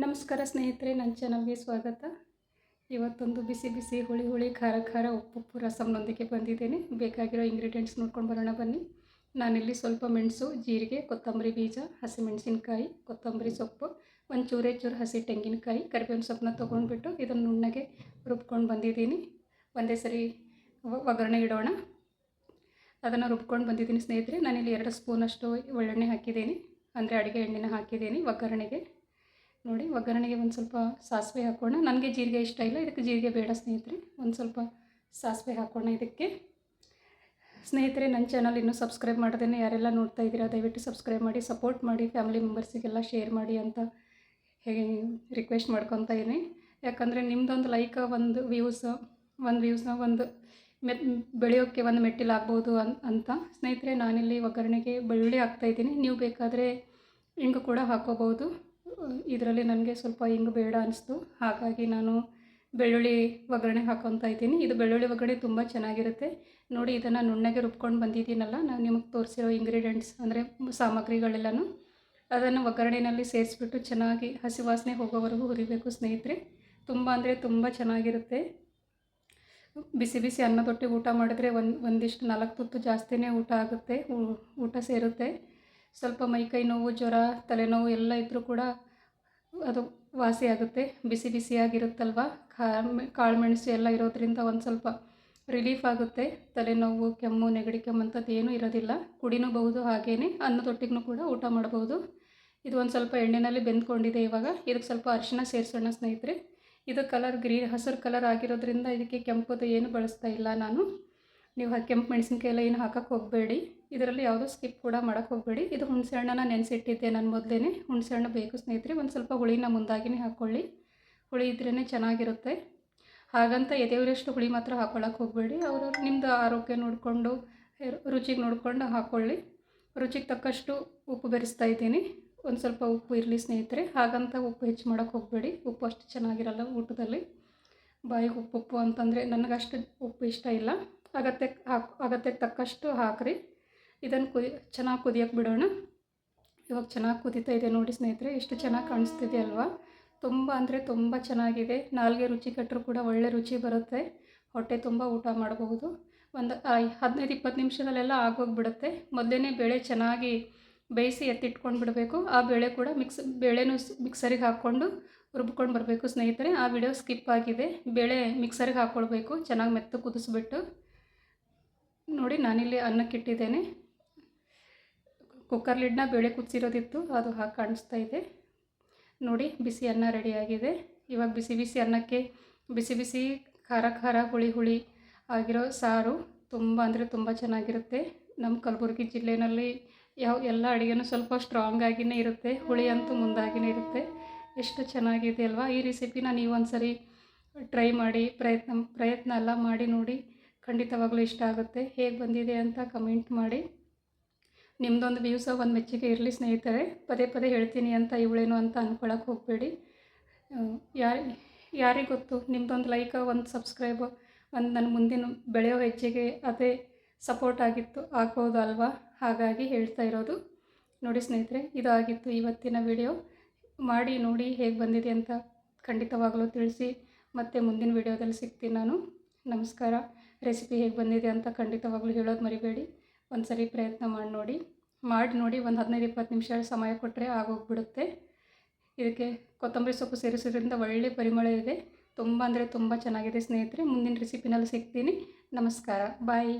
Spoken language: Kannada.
ನಮಸ್ಕಾರ ಸ್ನೇಹಿತರೆ, ನನ್ನ ಚಾನಲ್ಗೆ ಸ್ವಾಗತ. ಇವತ್ತೊಂದು ಬಿಸಿ ಬಿಸಿ ಹುಳಿ ಹುಳಿ ಖಾರ ಖಾರ ಉಪ್ಪುಪ್ಪು ರಸಮ್ನೊಂದಿಗೆ ಬಂದಿದ್ದೇನೆ. ಬೇಕಾಗಿರೋ ಇಂಗ್ರೀಡಿಯೆಂಟ್ಸ್ ನೋಡ್ಕೊಂಡು ಬರೋಣ ಬನ್ನಿ. ನಾನಿಲ್ಲಿ ಸ್ವಲ್ಪ ಮೆಣಸು, ಜೀರಿಗೆ, ಕೊತ್ತಂಬರಿ ಬೀಜ, ಹಸಿಮೆಣಸಿನ್ಕಾಯಿ, ಕೊತ್ತಂಬರಿ ಸೊಪ್ಪು, ಒಂದು ಚೂರು ಹಸಿ ತೆಂಗಿನಕಾಯಿ, ಕರಿಬೇವಿನ ಸೊಪ್ಪನ್ನ ತೊಗೊಂಡ್ಬಿಟ್ಟು ಇದನ್ನು ನುಣ್ಣಗೆ ರುಬ್ಕೊಂಡು ಬಂದಿದ್ದೀನಿ. ಒಂದೇ ಸರಿ ಒಗ್ಗರಣೆ ಇಡೋಣ. ಅದನ್ನು ರುಬ್ಕೊಂಡು ಬಂದಿದ್ದೀನಿ ಸ್ನೇಹಿತರೆ. ನಾನಿಲ್ಲಿ 2 ಸ್ಪೂನಷ್ಟು ಒಳ್ಳೆಣ್ಣೆ ಹಾಕಿದ್ದೀನಿ, ಅಂದರೆ ಅಡುಗೆ ಎಣ್ಣೆನ ಹಾಕಿದ್ದೀನಿ ಒಗ್ಗರಣೆಗೆ. ನೋಡಿ, ಒಗ್ಗರಣೆಗೆ ಒಂದು ಸ್ವಲ್ಪ ಸಾಸಿವೆ ಹಾಕೋಣ. ನನಗೆ ಜೀರಿಗೆ ಇಷ್ಟ ಇಲ್ಲ, ಇದಕ್ಕೆ ಜೀರಿಗೆ ಬೇಡ ಸ್ನೇಹಿತರೆ. ಒಂದು ಸ್ವಲ್ಪ ಸಾಸಿವೆ ಹಾಕೋಣ ಇದಕ್ಕೆ. ಸ್ನೇಹಿತರೆ, ನನ್ನ ಚಾನಲ್ ಇನ್ನೂ ಸಬ್ಸ್ಕ್ರೈಬ್ ಮಾಡ್ದೇ ಯಾರೆಲ್ಲ ನೋಡ್ತಾ ಇದ್ದೀರಾ ದಯವಿಟ್ಟು ಸಬ್ಸ್ಕ್ರೈಬ್ ಮಾಡಿ, ಸಪೋರ್ಟ್ ಮಾಡಿ, ಫ್ಯಾಮಿಲಿ ಮೆಂಬರ್ಸಿಗೆಲ್ಲ ಶೇರ್ ಮಾಡಿ ಅಂತ ರಿಕ್ವೆಸ್ಟ್ ಮಾಡ್ಕೊತಾ ಇದ್ದೀನಿ. ಯಾಕಂದರೆ ನಿಮ್ಮದೊಂದು ಲೈಕ್, ಒಂದು ವ್ಯೂಸ್ನ ಒಂದು ಬೆಳೆಯೋಕ್ಕೆ ಒಂದು ಮೆಟ್ಟಿಲಾಗ್ಬೋದು ಅಂತ. ಸ್ನೇಹಿತರೆ, ನಾನಿಲ್ಲಿ ಒಗ್ಗರಣೆಗೆ ಬೆಳ್ಳುಳ್ಳಿ ಹಾಕ್ತಾಯಿದ್ದೀನಿ. ನೀವು ಬೇಕಾದರೆ ಹಿಂಗು ಕೂಡ ಹಾಕೋಬೋದು. ಇದರಲ್ಲಿ ನನಗೆ ಸ್ವಲ್ಪ ಹಿಂಗೆ ಬೇಡ ಅನಿಸ್ತು, ಹಾಗಾಗಿ ನಾನು ಬೆಳ್ಳುಳ್ಳಿ ಒಗ್ಗರಣೆ ಹಾಕ್ಕೊತಾ ಇದ್ದೀನಿ. ಇದು ಬೆಳ್ಳುಳ್ಳಿ ಒಗ್ಗರಣೆ ತುಂಬ ಚೆನ್ನಾಗಿರುತ್ತೆ. ನೋಡಿ, ಇದನ್ನು ನುಣ್ಣಗೆ ರುಬ್ಕೊಂಡು ಬಂದಿದ್ದೀನಲ್ಲ, ನಾನು ನಿಮಗೆ ತೋರಿಸಿರೋ ಇಂಗ್ರೀಡಿಯೆಂಟ್ಸ್ ಅಂದರೆ ಸಾಮಗ್ರಿಗಳೆಲ್ಲನೂ ಅದನ್ನು ಒಗ್ಗರಣೆಯಲ್ಲಿ ಸೇರಿಸ್ಬಿಟ್ಟು ಚೆನ್ನಾಗಿ ಹಸಿ ವಾಸನೆ ಹೋಗೋವರೆಗೂ ಹುರಿಬೇಕು ಸ್ನೇಹಿತರೆ. ತುಂಬ ಅಂದರೆ ತುಂಬ ಚೆನ್ನಾಗಿರುತ್ತೆ. ಬಿಸಿ ಬಿಸಿ ಅನ್ನದೊಟ್ಟಿಗೆ ಊಟ ಮಾಡಿದ್ರೆ ಒಂದಿಷ್ಟು 4 ತುತ್ತು ಜಾಸ್ತಿನೇ ಊಟ ಆಗುತ್ತೆ, ಊಟ ಸೇರುತ್ತೆ. ಸ್ವಲ್ಪ ಮೈಕೈ ನೋವು, ಜ್ವರ, ತಲೆನೋವು ಎಲ್ಲ ಇದ್ದರೂ ಕೂಡ ಅದು ವಾಸಿ ಆಗುತ್ತೆ. ಬಿಸಿ ಬಿಸಿಯಾಗಿರುತ್ತಲ್ವ, ಕಾಳು ಮೆಣಸು ಎಲ್ಲ ಇರೋದ್ರಿಂದ ಒಂದು ಸ್ವಲ್ಪ ರಿಲೀಫ್ ಆಗುತ್ತೆ. ತಲೆನೋವು, ಕೆಮ್ಮು, ನೆಗಡಿ ಕೆಮ್ಮಂಥದ್ದು ಏನೂ ಇರೋದಿಲ್ಲ. ಕುಡಿನೂಬಹುದು, ಹಾಗೆಯೇ ಅನ್ನದೊಟ್ಟಿಗೂ ಕೂಡ ಊಟ ಮಾಡಬಹುದು. ಇದು ಒಂದು ಸ್ವಲ್ಪ ಎಣ್ಣೆಯಲ್ಲಿ ಬೆಂದ್ಕೊಂಡಿದೆ. ಇವಾಗ ಇದಕ್ಕೆ ಸ್ವಲ್ಪ ಅರಿಶಿನ ಸೇರಿಸೋಣ ಸ್ನೇಹಿತರೆ. ಇದು ಕಲರ್ ಹಸಿರು ಕಲರ್ ಆಗಿರೋದ್ರಿಂದ ಇದಕ್ಕೆ ಕೆಂಪುದು ಏನು ಬಳಸ್ತಾ ಇಲ್ಲ ನಾನು. ನೀವು ಕೆಂಪು ಮೆಣಸಿನ್ಕಾಯಿ ಎಲ್ಲ ಏನು ಹಾಕೋಕ್ಕೆ ಹೋಗಬೇಡಿ. ಇದರಲ್ಲಿ ಯಾವುದೋ ಸ್ಕಿಪ್ ಕೂಡ ಮಾಡೋಕ್ಕೆ ಹೋಗಬೇಡಿ. ಇದು ಹುಣಸೆ ಹಣ್ಣನ್ನು ನೆನೆಸಿಟ್ಟಿದ್ದೆ ನಾನು ಮೊದಲೇ. ಹುಣಸೆ ಹಣ್ಣು ಬೇಕು ಸ್ನೇಹಿತರೆ. ಒಂದು ಸ್ವಲ್ಪ ಹುಳಿನ ಮುಂದಾಗಿನೇ ಹಾಕ್ಕೊಳ್ಳಿ, ಹುಳಿ ಇದ್ರೇ ಚೆನ್ನಾಗಿರುತ್ತೆ. ಹಾಗಂತ ಎದೆಯವರಷ್ಟು ಹುಳಿ ಮಾತ್ರ ಹಾಕ್ಕೊಳ್ಳೋಕೆ ಹೋಗಬೇಡಿ. ಅವ್ರವ್ರು ನಿಮ್ಮದು ಆರೋಗ್ಯ ನೋಡಿಕೊಂಡು, ರುಚಿಗೆ ನೋಡಿಕೊಂಡು ಹಾಕ್ಕೊಳ್ಳಿ. ರುಚಿಗೆ ತಕ್ಕಷ್ಟು ಉಪ್ಪು ಬೆರೆಸ್ತಾ ಇದ್ದೀನಿ. ಒಂದು ಸ್ವಲ್ಪ ಉಪ್ಪು ಇರಲಿ ಸ್ನೇಹಿತರೆ, ಹಾಗಂತ ಉಪ್ಪು ಹೆಚ್ಚು ಮಾಡೋಕ್ಕೆ ಹೋಗಬೇಡಿ. ಉಪ್ಪು ಅಷ್ಟು ಚೆನ್ನಾಗಿರಲ್ಲ ಊಟದಲ್ಲಿ. ಬಾಯಿಗೆ ಉಪ್ಪು ಅಂತಂದರೆ ನನಗಷ್ಟು ಉಪ್ಪು ಇಷ್ಟ ಇಲ್ಲ. ಅಗತ್ಯಕ್ಕೆ ತಕ್ಕಷ್ಟು ಹಾಕಿರಿ. ಇದನ್ನು ಚೆನ್ನಾಗಿ ಕುದಿಯೋಕ್ಕೆ ಬಿಡೋಣ. ಇವಾಗ ಚೆನ್ನಾಗಿ ಕುದೀತಾ ಇದೆ ನೋಡಿ ಸ್ನೇಹಿತರೆ, ಎಷ್ಟು ಚೆನ್ನಾಗಿ ಕಾಣಿಸ್ತಿದೆ ಅಲ್ವಾ. ತುಂಬ ಅಂದರೆ ತುಂಬ ಚೆನ್ನಾಗಿದೆ. ನಾಲ್ಗೆ ರುಚಿ ಕಟ್ಟರೂ ಕೂಡ ಒಳ್ಳೆ ರುಚಿ ಬರುತ್ತೆ. ಹೊಟ್ಟೆ ತುಂಬ ಊಟ ಮಾಡಬಹುದು. ಒಂದು 15-20 ನಿಮಿಷದಲ್ಲೆಲ್ಲ ಆಗೋಗಿಬಿಡುತ್ತೆ. ಮೊದಲೇ ಬೇಳೆ ಚೆನ್ನಾಗಿ ಬೇಯಿಸಿ ಎತ್ತಿಟ್ಕೊಂಡು ಬಿಡಬೇಕು. ಆ ಬೇಳೆ ಕೂಡ ಬೇಳೆನೂ ಮಿಕ್ಸರಿಗೆ ಹಾಕ್ಕೊಂಡು ರುಬ್ಕೊಂಡು ಬರಬೇಕು ಸ್ನೇಹಿತರೆ. ಆ ವಿಡಿಯೋ ಸ್ಕಿಪ್ ಆಗಿದೆ. ಬೇಳೆ ಮಿಕ್ಸರಿಗೆ ಹಾಕ್ಕೊಳ್ಬೇಕು, ಚೆನ್ನಾಗಿ ಮೆತ್ತ ಕುದಿಸ್ಬಿಟ್ಟು. ನೋಡಿ, ನಾನಿಲ್ಲಿ ಅನ್ನಕ್ಕಿಟ್ಟಿದ್ದೇನೆ. ಕುಕ್ಕರ್ ಲಿಡ್ನ ಬೇಳೆ ಕುದಿಸಿರೋದಿತ್ತು, ಅದು ಹಾಕಿ ಕಾಣಿಸ್ತಾ ಇದೆ ನೋಡಿ. ಬಿಸಿ ಅನ್ನ ರೆಡಿಯಾಗಿದೆ. ಇವಾಗ ಬಿಸಿ ಬಿಸಿ ಅನ್ನಕ್ಕೆ ಬಿಸಿ ಬಿಸಿ ಖಾರ ಖಾರ ಹುಳಿ ಹುಳಿ ಆಗಿರೋ ಸಾರು ತುಂಬ ಅಂದರೆ ತುಂಬ ಚೆನ್ನಾಗಿರುತ್ತೆ. ನಮ್ಮ ಕಲಬುರಗಿ ಜಿಲ್ಲೆಯಲ್ಲಿ ಎಲ್ಲ ಅಡುಗೆನೂ ಸ್ವಲ್ಪ ಸ್ಟ್ರಾಂಗ್ ಆಗಿಯೇ ಇರುತ್ತೆ. ಹುಳಿ ಅಂತೂ ಮುಂದಾಗಿಯೇ ಇರುತ್ತೆ. ಎಷ್ಟು ಚೆನ್ನಾಗಿದೆ ಅಲ್ವಾ. ಈ ರೆಸಿಪಿನ ನೀವು ಒಂದು ಸರಿ ಟ್ರೈ ಮಾಡಿ, ಪ್ರಯತ್ನ ಎಲ್ಲ ಮಾಡಿ ನೋಡಿ. ಖಂಡಿತವಾಗ್ಲೂ ಇಷ್ಟ ಆಗುತ್ತೆ. ಹೇಗೆ ಬಂದಿದೆ ಅಂತ ಕಮೆಂಟ್ ಮಾಡಿ. ನಿಮ್ಮದೊಂದು ವ್ಯೂಸ ಒಂದು ಮೆಚ್ಚುಗೆ ಇರಲಿ ಸ್ನೇಹಿತರೆ. ಪದೇ ಪದೇ ಹೇಳ್ತೀನಿ ಅಂತ ಇವಳೇನು ಅಂತ ಅಂದ್ಕೊಳ್ಳೋಕೆ ಹೋಗಬೇಡಿ. ಯಾರಿಗೆ ಗೊತ್ತು, ನಿಮ್ಮದೊಂದು ಲೈಕ್, ಒಂದು ಸಬ್ಸ್ಕ್ರೈಬ್, ಒಂದು ನನ್ನ ಮುಂದಿನ ಬೆಳೆಯೋ ಹೆಜ್ಜೆಗೆ ಅದೇ ಸಪೋರ್ಟ್ ಆಗ್ಬೋದು ಅಲ್ವಾ. ಹಾಗಾಗಿ ಹೇಳ್ತಾ ಇರೋದು. ನೋಡಿ ಸ್ನೇಹಿತರೆ, ಇದು ಆಗಿತ್ತು ಇವತ್ತಿನ ವಿಡಿಯೋ. ಮಾಡಿ ನೋಡಿ ಹೇಗೆ ಬಂದಿದೆ ಅಂತ ಖಂಡಿತವಾಗಲೂ ತಿಳಿಸಿ. ಮತ್ತು ಮುಂದಿನ ವಿಡಿಯೋದಲ್ಲಿ ಸಿಗ್ತೀನಿ ನಾನು. ನಮಸ್ಕಾರ. ರೆಸಿಪಿ ಹೇಗೆ ಬಂದಿದೆ ಅಂತ ಖಂಡಿತವಾಗ್ಲೂ ಹೇಳೋದು ಮರಿಬೇಡಿ. ಒಂದು ಸರಿ ಪ್ರಯತ್ನ ಮಾಡಿ ನೋಡಿ. ಒಂದು 15-20 ನಿಮಿಷ ಸಮಯ ಕೊಟ್ಟರೆ ಆಗೋಗ್ಬಿಡುತ್ತೆ. ಇದಕ್ಕೆ ಕೊತ್ತಂಬರಿ ಸೊಪ್ಪು ಸೇರಿಸೋದ್ರಿಂದ ಒಳ್ಳೆ ಪರಿಮಳ ಇದೆ. ತುಂಬ ಅಂದರೆ ತುಂಬ ಚೆನ್ನಾಗಿದೆ ಸ್ನೇಹಿತರೆ. ಮುಂದಿನ ರೆಸಿಪಿನಲ್ಲಿ ಸಿಗ್ತೀನಿ. ನಮಸ್ಕಾರ, ಬಾಯ್.